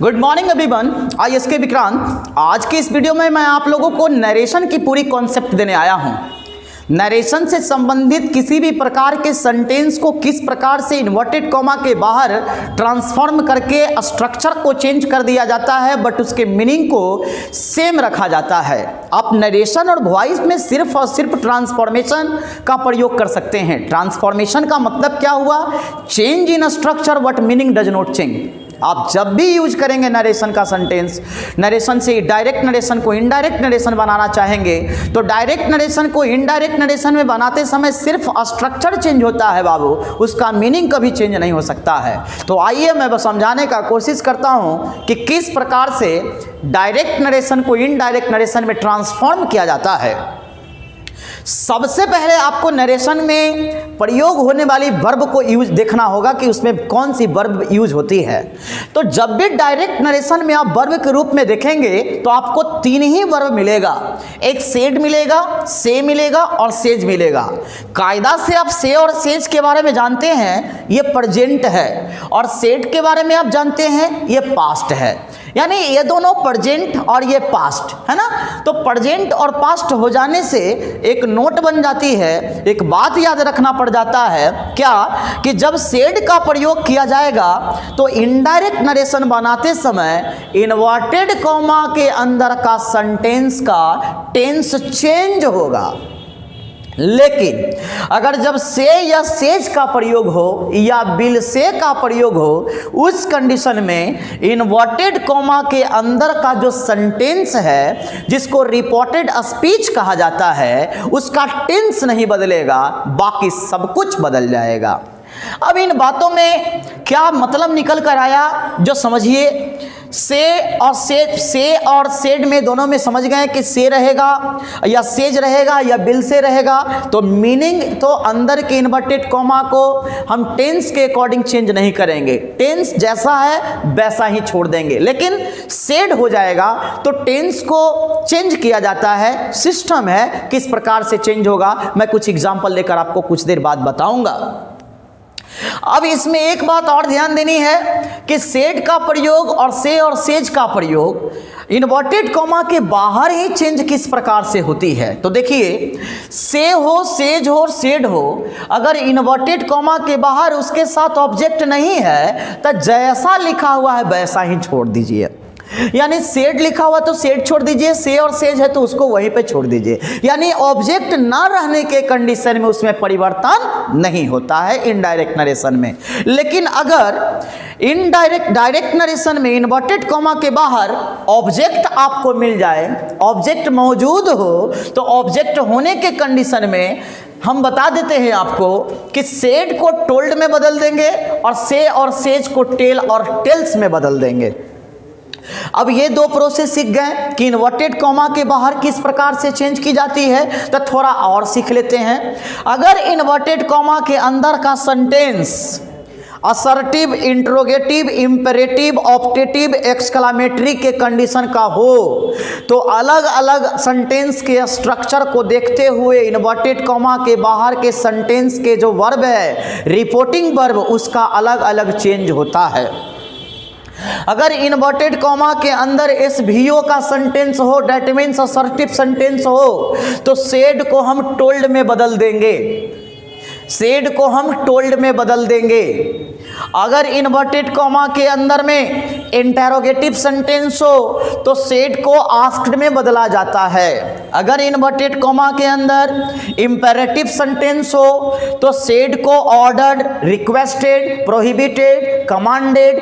Good morning everyone, I S के विक्रांत। आज की इस वीडियो में मैं आप लोगों को नरेशन की पूरी कॉन्सेप्ट देने आया हूं। नरेशन से संबंधित किसी भी प्रकार के सेंटेंस को किस प्रकार से इन्वर्टेड कॉमा के बाहर ट्रांसफॉर्म करके स्ट्रक्चर को चेंज कर दिया जाता है, बट उसके मीनिंग को सेम रखा जाता है। आप नरेशन और वॉइस में सिर्फ और सिर्फ ट्रांसफॉर्मेशन का प्रयोग कर सकते हैं। ट्रांसफॉर्मेशन का मतलब क्या हुआ? Change in structure but meaning does not change. आप जब भी यूज करेंगे नरेशन का सेंटेंस, नरेशन से डायरेक्ट नरेशन को इनडायरेक्ट नरेशन बनाना चाहेंगे तो डायरेक्ट नरेशन को इनडायरेक्ट नरेशन में बनाते समय सिर्फ स्ट्रक्चर चेंज होता है बाबू, उसका मीनिंग कभी चेंज नहीं हो सकता है। तो आइए मैं बस समझाने का कोशिश करता हूं कि किस प्रकार से डायरेक्ट नरेशन को इनडायरेक्ट नरेशन में ट्रांसफॉर्म किया जाता है। सबसे पहले आपको नरेशन में प्रयोग होने वाली वर्ब को यूज देखना होगा कि उसमें कौन सी वर्ब यूज होती है। तो जब भी डायरेक्ट नरेशन में आप वर्ब के रूप में देखेंगे तो आपको तीन ही वर्ब मिलेगा। एक सेड मिलेगा, से मिलेगा और सेज मिलेगा। कायदा से आप से और सेज के बारे में जानते हैं, ये प्रेजेंट है, और सेड के बारे में आप जानते हैं ये पास्ट है। यानी ये दोनों प्रेजेंट और ये पास्ट है ना। तो प्रेजेंट और पास्ट हो जाने से एक नोट बन जाती है, एक बात याद रखना पड़ जाता है क्या कि जब सेड का प्रयोग किया जाएगा तो इनडायरेक्ट नरेशन बनाते समय इन्वर्टेड कॉमा के अंदर का सेंटेंस का टेंस चेंज होगा। लेकिन अगर जब से या सेज का प्रयोग हो या बिल से का प्रयोग हो, उस कंडीशन में इन्वर्टेड कॉमा के अंदर का जो सेंटेंस है जिसको रिपोर्टेड स्पीच कहा जाता है, उसका टेंस नहीं बदलेगा, बाकी सब कुछ बदल जाएगा। अब इन बातों में क्या मतलब निकल कर आया जो समझिए। से और सेड में दोनों में समझ गए कि से रहेगा या सेज रहेगा या बिल से रहेगा। तो मीनिंग तो अंदर के इन्वर्टेड कॉमा को हम टेंस के अकॉर्डिंग चेंज नहीं करेंगे, टेंस जैसा है वैसा ही छोड़ देंगे। लेकिन सेड हो जाएगा तो टेंस को चेंज किया जाता है, सिस्टम है किस प्रकार से चेंज होगा मैं कुछ एग्जाम्पल लेकर आपको कुछ देर बाद बताऊंगा। अब इसमें एक बात और ध्यान देनी है कि सेड का प्रयोग और सेज का प्रयोग इन्वर्टेड कॉमा के बाहर ही चेंज किस प्रकार से होती है। तो देखिए, से हो, सेज हो और सेड हो, अगर इन्वर्टेड कॉमा के बाहर उसके साथ ऑब्जेक्ट नहीं है तो जैसा लिखा हुआ है वैसा ही छोड़ दीजिए। यानी सेड लिखा हुआ तो सेड छोड़ दीजिए, से और सेज है तो उसको वहीं पे छोड़ दीजिए। यानी ऑब्जेक्ट ना रहने के कंडीशन में उसमें परिवर्तन नहीं होता है इनडायरेक्ट नरेशन में। लेकिन अगर डायरेक्ट नरेशन में इन्वर्टेड कॉमा के बाहर ऑब्जेक्ट आपको मिल जाए, ऑब्जेक्ट मौजूद हो, तो ऑब्जेक्ट होने के कंडीशन में हम बता देते हैं आपको कि सेड को टोल्ड में बदल देंगे और से और सेज को टेल और टेल्स में बदल देंगे। अब ये दो प्रोसेस सीख गए कि इन्वर्टेड कॉमा के बाहर किस प्रकार से चेंज की जाती है, तो थोड़ा और सीख लेते हैं। अगर इन्वर्टेड कॉमा के अंदर का sentence assertive, interrogative, imperative, optative, exclamatory के कंडीशन का हो तो अलग अलग सेंटेंस के स्ट्रक्चर को देखते हुए इन्वर्टेड कॉमा के बाहर के सेंटेंस के जो वर्ब है, रिपोर्टिंग वर्ब, उसका अलग अलग चेंज होता है। अगर इन्वर्टेड कॉमा के अंदर एसवीओ का सेंटेंस हो, दैट मीन्स असर्टिव सेंटेंस हो, तो सेड को हम टोल्ड में बदल देंगे, सेड को हम टोल्ड में बदल देंगे। अगर इन्वर्टेड कॉमा के अंदर में इंटेरोगेटिव सेंटेंस हो तो सेड को आस्क्ड में बदला जाता है। अगर इन्वर्टेड कॉमा के अंदर इंपेरेटिव सेंटेंस हो तो सेड को ऑर्डर्ड, रिक्वेस्टेड, प्रोहिबिटेड, कमांडेड,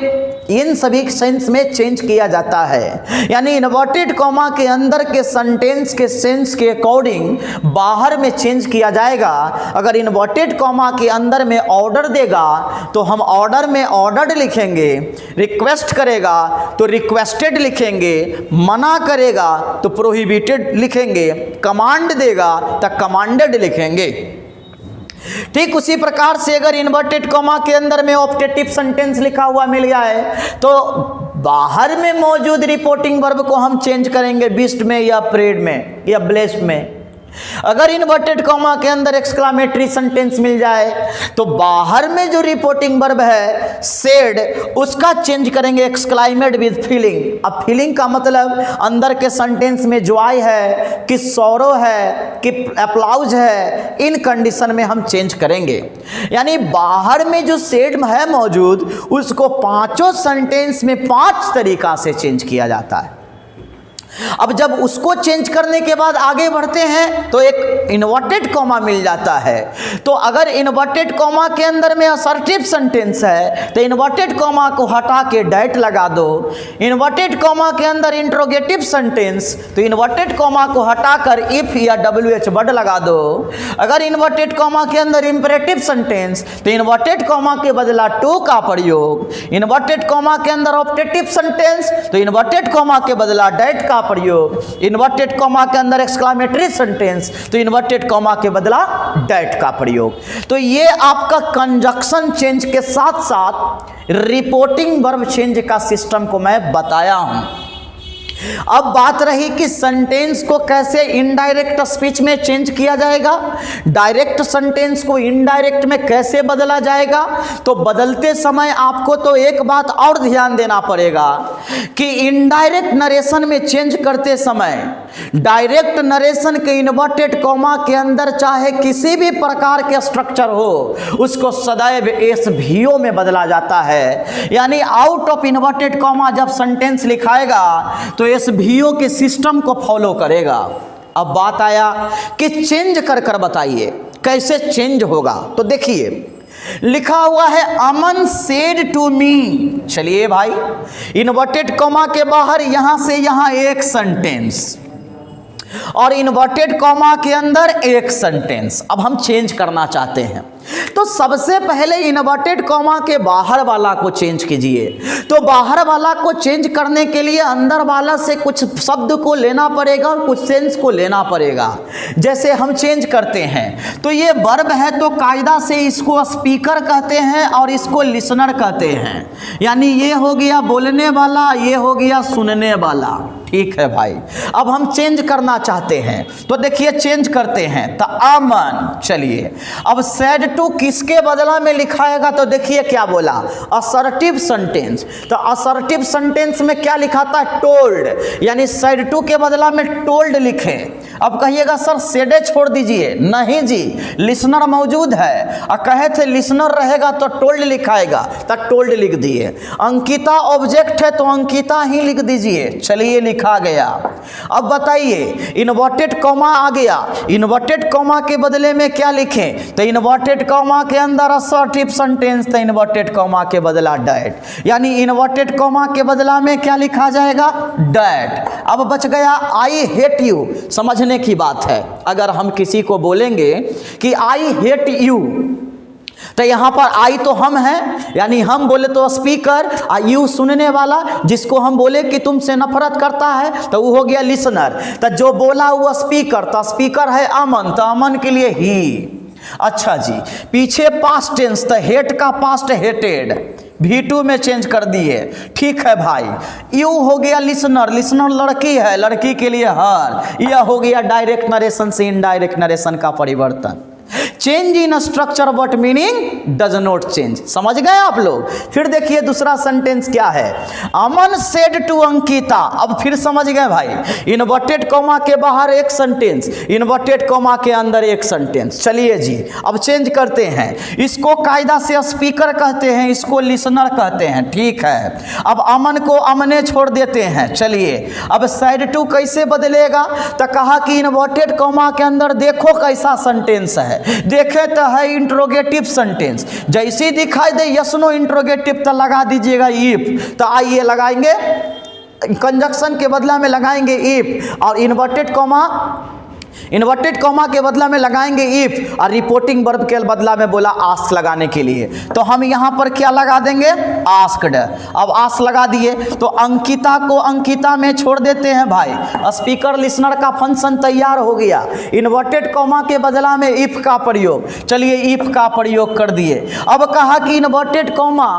इन सभी सेंस में चेंज किया जाता है। यानी इन्वर्टेड कॉमा के अंदर के सेंटेंस के सेंस के अकॉर्डिंग बाहर में चेंज किया जाएगा। अगर इन्वर्टेड कॉमा के अंदर में ऑर्डर देगा तो हम ऑर्डर में ऑर्डर्ड लिखेंगे, रिक्वेस्ट करेगा तो रिक्वेस्टेड लिखेंगे, मना करेगा तो प्रोहिबिटेड लिखेंगे, कमांड देगा तो कमांडेड लिखेंगे। ठीक उसी प्रकार से अगर इन्वर्टेड कॉमा के अंदर में ऑप्टेटिव सेंटेंस लिखा हुआ मिल जाए तो बाहर में मौजूद रिपोर्टिंग वर्ब को हम चेंज करेंगे बिस्ट में या प्रेड में या ब्लेस्ड में। अगर इन्वर्टेड कॉमा के अंदर एक्सक्लामेटरी सेंटेंस मिल जाए तो बाहर में जो रिपोर्टिंग वर्ब है सेड, उसका चेंज करेंगे एक्सक्लाइमेड विद फीलिंग। अब फीलिंग का मतलब अंदर के सेंटेंस में जॉय है कि सौरो है कि अप्लाउज है, इन कंडीशन में हम चेंज करेंगे। यानी बाहर में जो सेड है मौजूद उसको पांचों सेंटेंस में 5 तरीका से चेंज किया जाता है। अब जब उसको चेंज करने के बाद आगे बढ़ते हैं तो एक इन्वर्टेड कॉमा मिल जाता है। तो अगर इन्वर्टेड कॉमा के अंदर में असर्टिव सेंटेंस है तो इन्वर्टेड कॉमा को हटा के डैट लगा दो। इन्वर्टेड कॉमा के अंदर इंट्रोगेटिव सेंटेंस तो इन्वर्टेड कॉमा को हटाकर इफ या WH वर्ड लगा दो। अगर इन्वर्टेड कॉमा के अंदर इंपेरेटिव सेंटेंस तो इन्वर्टेड कॉमा के बदला टू का प्रयोग। इन्वर्टेड कॉमा के अंदर ऑप्टेटिव सेंटेंस तो इन्वर्टेड कॉमा के बदला डैट का प्रयोग। इन्वर्टेड कॉमा के अंदर एक्सक्लामेटरी सेंटेंस तो इन्वर्टेड कॉमा के बदला डैट का प्रयोग। तो ये आपका कंजक्शन चेंज के साथ साथ रिपोर्टिंग वर्ब चेंज का सिस्टम को मैं बताया हूं। अब बात रही कि सेंटेंस को कैसे इनडायरेक्ट स्पीच में चेंज किया जाएगा, डायरेक्ट सेंटेंस को इनडायरेक्ट में कैसे बदला जाएगा। तो बदलते समय आपको तो एक बात और ध्यान देना पड़ेगा कि इनडायरेक्ट नरेशन में चेंज करते समय डायरेक्ट नरेशन के इन्वर्टेड कॉमा के अंदर चाहे किसी भी प्रकार के स्ट्रक्चर हो उसको सदैव SVO में बदला जाता है। यानी आउट ऑफ इन्वर्टेड कॉमा जब सेंटेंस लिखाएगा तो SVO के सिस्टम को फॉलो करेगा। अब बात आया कि चेंज कर कर बताइए कैसे चेंज होगा। तो देखिए लिखा हुआ है अमन सेड टू मी। चलिए भाई, इन्वर्टेड कॉमा के बाहर यहां से यहां एक सेंटेंस और इन्वर्टेड कॉमा के अंदर एक सेंटेंस। अब हम चेंज करना चाहते हैं तो सबसे पहले इन्वर्टेड कॉमा के बाहर वाला को चेंज कीजिए। तो बाहर वाला को चेंज करने के लिए अंदर वाला से कुछ शब्द को लेना पड़ेगा और कुछ सेंस को लेना पड़ेगा। जैसे हम चेंज करते हैं तो ये वर्ब है तो कायदा से इसको स्पीकर कहते हैं और इसको लिसनर कहते हैं। यानी ये हो गया बोलने वाला, ये हो गया सुनने वाला। ठीक है भाई, अब हम चेंज करना चाहते हैं तो देखिए चेंज करते हैं तो अमन। चलिए अब सेड टू किसके बदला में लिखाएगा तो देखिए क्या बोला, असर्टिव सेंटेंस। तो असर्टिव सेंटेंस में क्या लिखा था, टोल्ड। यानी सेड टू के बदला में टोल्ड लिखें। अब कहिएगा सर सेडे छोड़ दीजिए, नहीं जी, लिसनर मौजूद है और कहे थे लिसनर रहेगा तो टोल्ड लिखाएगा तो टोल्ड लिख दिए। अंकिता ऑब्जेक्ट है तो अंकिता ही लिख दीजिए। चलिए लिखा गया। अब बताइए इन्वर्टेड कॉमा आ गया, इन्वर्टेड कॉमा के बदले में क्या लिखें तो इन्वर्टेड कॉमा के अंदर असर्टिव सेंटेंस तो इन्वर्टेड कॉमा के बदला डैट। यानी इन्वर्टेड कॉमा के बदला में क्या लिखा जाएगा, डैट। अब बच गया आई हेट यू। समझने की बात है, अगर हम किसी को बोलेंगे कि आई हेट यू तो यहां पर आई तो हम हैं, यानी हम बोले तो स्पीकर, यू सुनने वाला, जिसको हम बोले कि तुमसे नफरत करता है तो वो हो गया लिसनर। तो जो बोला वो स्पीकर, तो स्पीकर है अमन, तो अमन के लिए ही। अच्छा जी, पीछे पास्ट टेंस तो हेट का पास्ट हेटेड, V2 में चेंज कर दिए। ठीक है भाई, यू हो गया लिसनर, लिसनर लड़की है, लड़की के लिए हर। यह हो गया डायरेक्ट नरेशन से इनडायरेक्ट नरेशन का परिवर्तन। Change in structure but meaning does not change. समझ गए आप लोग। फिर देखिए दूसरा सेंटेंस क्या है, अमन सेड टू अंकिता। अब फिर समझ गए भाई, इन्वर्टेड कॉमा के बाहर एक सेंटेंस, इन्वर्टेड कॉमा के अंदर एक सेंटेंस। चलिए जी अब चेंज करते हैं। इसको कायदा से स्पीकर कहते हैं, इसको लिसनर कहते हैं। ठीक है, अब अमन को अमने छोड़ देते हैं। चलिए अब सेड टू कैसे बदलेगा तो कहा कि इन्वर्टेड कॉमा के अंदर देखो कैसा सेंटेंस है, देखे तो है इंट्रोगेटिव सेंटेंस। जैसे दिखाई दे यस नो इंट्रोगेटिव तो लगा दीजिएगा इफ। तो आइए लगाएंगे, कंजक्शन के बदला में लगाएंगे इफ, और इन्वर्टेड कॉमा के बदला में लगाएंगे इफ, और रिपोर्टिंग वर्ब के बदला में बोला आस्क लगाने के लिए। तो हम यहां पर क्या लगा देंगे, आस्क्ड। अब आस्क लगा दिए तो अंकिता को अंकिता में छोड़ देते हैं भाई। स्पीकर लिसनर का फंक्शन तैयार हो गया। इन्वर्टेड कॉमा के बदला में इफ का प्रयोग, चलिए इफ का प्रयोग कर दिए। अब कहा कि इन्वर्टेड कॉमा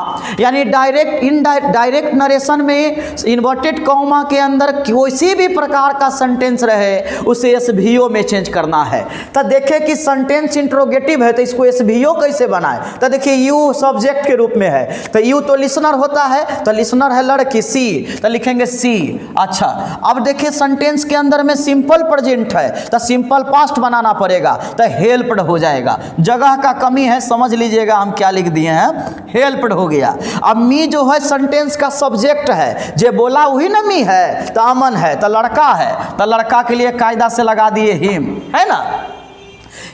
यानी डायरेक्ट नरेशन में इन्वर्टेड कॉमा के अंदर किसी भी प्रकार का सेंटेंस रहे उसे SVO SVO में चेंज करना है। तो देखें कि सेंटेंस इंट्रोगेटिव है तो इसको SVO कैसे बनाए। तो देखिए यू सब्जेक्ट के रूप में है, तो यू तो लिसनर होता है, तो लिसनर है लड़की, सी तो लिखेंगे सी। अच्छा, अब देखिए सेंटेंस के अंदर में सिंपल प्रेजेंट है तो सिंपल पास्ट बनाना पड़ेगा, तो हेल्प्ड हो जाएगा। जगह का कमी है, समझ लीजिएगा हम क्या लिख दिए हैं, हेल्प्ड हो गया। अब मी जो है सेंटेंस का सब्जेक्ट है, जे बोला वही ना मी है, तो अमन है तो लड़का है, तो लड़का के लिए कायदा से लगा दिए हिम, है ना।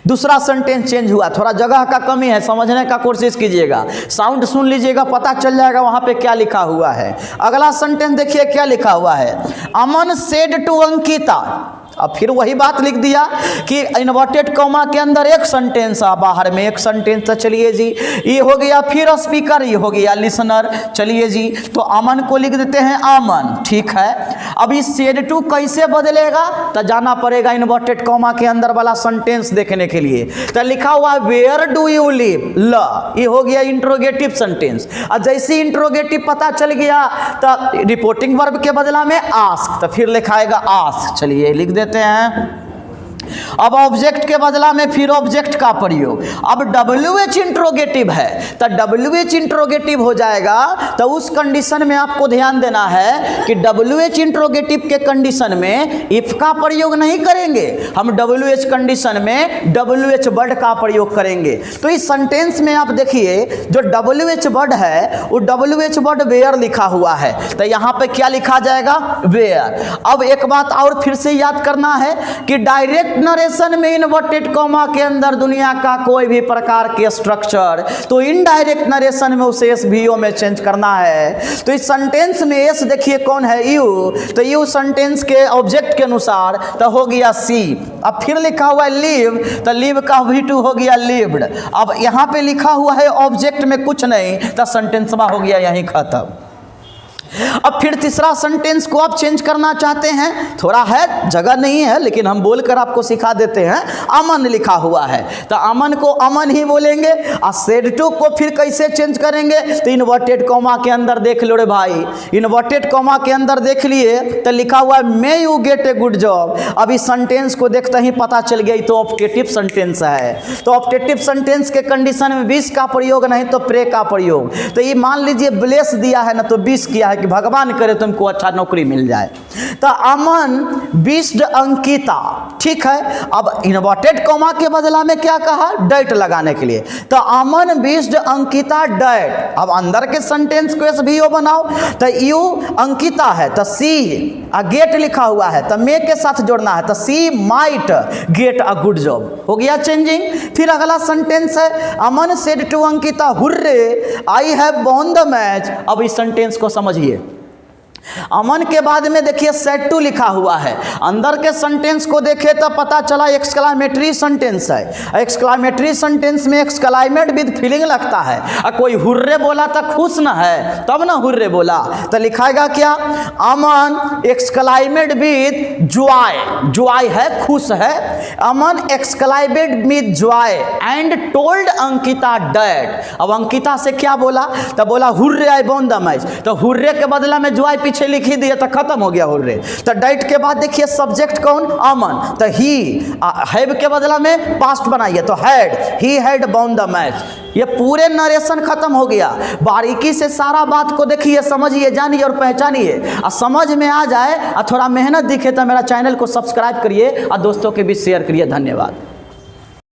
दूसरा सेंटेंस चेंज हुआ, थोड़ा जगह का कमी है, समझने का कोशिश कीजिएगा, साउंड सुन लीजिएगा, पता चल जाएगा वहां पे क्या लिखा हुआ है। अगला सेंटेंस देखिए क्या लिखा हुआ है, अमन सेड टू अंकिता। अब फिर वही बात लिख दिया कि इन्वर्टेड कॉमा के अंदर एक सेंटेंस, बाहर में एक सेंटेंस, तो चलिए जी ये हो गया, फिर स्पीकर ये हो गया लिसनर, चलिए जी तो अमन को लिख देते हैं अमन, ठीक है। अब इस सेड टू कैसे बदलेगा, तो जाना पड़ेगा इन्वर्टेड कॉमा के अंदर वाला सेंटेंस देखने के लिए। तो लिखा हुआ वेयर डू यू लिव, ल, ये हो गया इंट्रोगेटिव सेंटेंस। और जैसे इंट्रोगेटिव पता चल गया तो रिपोर्टिंग वर्ब के बदला में आस्क, तो फिर लिखाएगा आस्क, चलिए लिख देते हैं। अब ऑब्जेक्ट के बदला में फिर ऑब्जेक्ट का प्रयोग। अब WH इंट्रोगेटिव है तो WH इंट्रोगेटिव हो जाएगा, तो उस कंडीशन में आपको ध्यान देना है कि WH इंट्रोगेटिव के कंडीशन में इफ का प्रयोग नहीं करेंगे, हम WH कंडीशन में WH वर्ड का प्रयोग करेंगे। तो इस सेंटेंस में आप देखिए जो WH वर्ड है वो WH वर्ड वेयर लिखा हुआ है, तो यहाँ पे क्या लिखा जाएगा, वेयर। अब एक बात और फिर से याद करना है कि डायरेक्ट नरेशन में इन्वर्टेड कॉमा के अंदर दुनिया का कोई भी प्रकार के स्ट्रक्चर, तो इनडायरेक्ट नरेशन में उसे SVO में चेंज करना है। तो इस सेंटेंस में एस देखिए कौन है, यू, तो यू सेंटेंस के ऑब्जेक्ट के अनुसार तो हो गया सी। अब फिर लिखा हुआ है लिव, तो लिव का V2 हो गया लिव्ड। अब यहाँ पे लिखा हुआ है ऑब्जेक्ट में कुछ नहीं, तो सेंटेंस हो गया यहीं खत्म। अब फिर तीसरा सेंटेंस को आप चेंज करना चाहते हैं, थोड़ा है जगह नहीं है लेकिन हम बोलकर आपको सिखा देते हैं। अमन लिखा हुआ है तो अमन को अमन ही बोलेंगे, और सेड टू को फिर कैसे चेंज करेंगे, तो इन्वर्टेड कॉमा के अंदर देख लो रे भाई, इन्वर्टेड कॉमा के अंदर देख लिए तो लिखा हुआ है may you get a good job. अब इस सेंटेंस को देखते ही पता चल गया तो ऑप्टेटिव सेंटेंस है, तो ऑप्टेटिव सेंटेंस के कंडीशन में 20 का प्रयोग नहीं तो प्रे का प्रयोग। तो ये मान लीजिए ब्लेस दिया है ना तो 20 किया है कि भगवान करे तुमको अच्छा नौकरी मिल जाए। तो अमन बिस्ड अंकिता, ठीक है। अब इन्वर्टेड कॉमा के बदला में क्या कहा, डैट लगाने के लिए, तो अमन बिस्ड अंकिता डैट। अब अंदर के सेंटेंस को SVO बनाओ, तो यू अंकिता है तो सी, गेट लिखा हुआ है तो मे के साथ जोड़ना है, तो she might get a good job, हो गया चेंजिंग। फिर अगला सेंटेंस है Aman said to Ankita hurray I have won the match. अब इस सेंटेंस को समझिए, अमन के बाद में देखिए सेड टू लिखा हुआ है, अंदर के सेंटेंस को देखे तो पता चला एक्सक्लामेटरी सेंटेंस है। एक्सक्लामेटरी सेंटेंस में एक्सक्लाइमेट विद फीलिंग लगता है, और कोई हुर्रे बोला तो खुश ना है तब ना हुर्रे बोला, तो लिखाएगा क्या, Aman exclaimed with joy, joy है खुश है, Aman exclaimed with joy and told Ankita that. अब अंकिता से क्या बोला, तो बोला hurray I won the match, तो हुर्रे के बदला में जॉय पीछे लिख ही दिया तो खत्म हो गया हुर्रे। तो डैट के बाद देखिए सब्जेक्ट कौन, अमन, तो ही, हैव के बदला में पास्ट बनाइए तो had, he had von the match. ये पूरे नरेशन खत्म हो गया। बारीकी से सारा बात को देखिए, समझिए, जानिए और पहचानिए, और समझ में आ जाए और थोड़ा मेहनत दिखे तो मेरा चैनल को सब्सक्राइब करिए और दोस्तों के बीच शेयर करिए। धन्यवाद।